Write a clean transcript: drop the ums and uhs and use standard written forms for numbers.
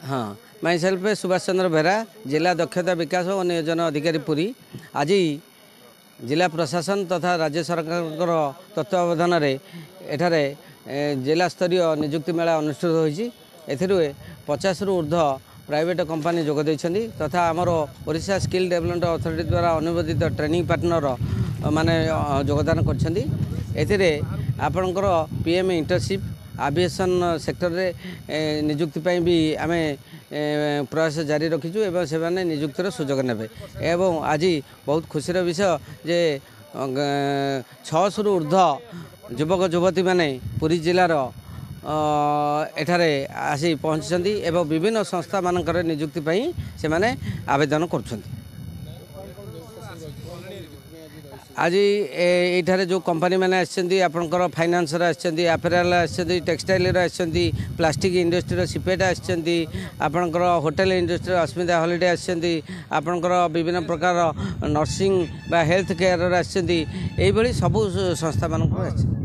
हाँ my self Subhash Chandra Behera जिला दक्षता विकास और नियोजन अधिकारी पुरी आज जिला प्रशासन तथा राज्य सरकार तत्वावधान एठारे जिला स्तरीय नियुक्ति मेला अनुष्ठित होती 50 रु ऊर्ध्व प्राइवेट कंपनी जोग देइछन्ती तथा आमर ओडिशा स्किल डेवलपमेंट अथॉरिटी द्वारा अनुमोदित ट्रेनिंग पार्टनर माने योगदान करछन्ती। एथिरे आपणकर पीएम इंटर्नशिप एविएशन सेक्टर रे नियुक्ति पाई भी आमे प्रयास जारी रखीचु एवं से माने नियुक्तिर सुजोग नेबे एवं आज बहुत खुशीर विषय जे 600 रु ऊर्ध्व युवक युवती माने पुरी जिलार एठारे आसी पहुँचती एवं विभिन्न संस्था मानकर नियुक्ति पाई से माने आवेदन करुछन्ती। आज ये जो कंपनी मैंने आपंकर finance apparel textile plastic industry CIPET आपंकर होटेल इंडस्ट्री अस्मिता हॉलिडे आपंकर विभिन्न प्रकार नर्सिंग बा हेल्थ केयर सबू संस्था मान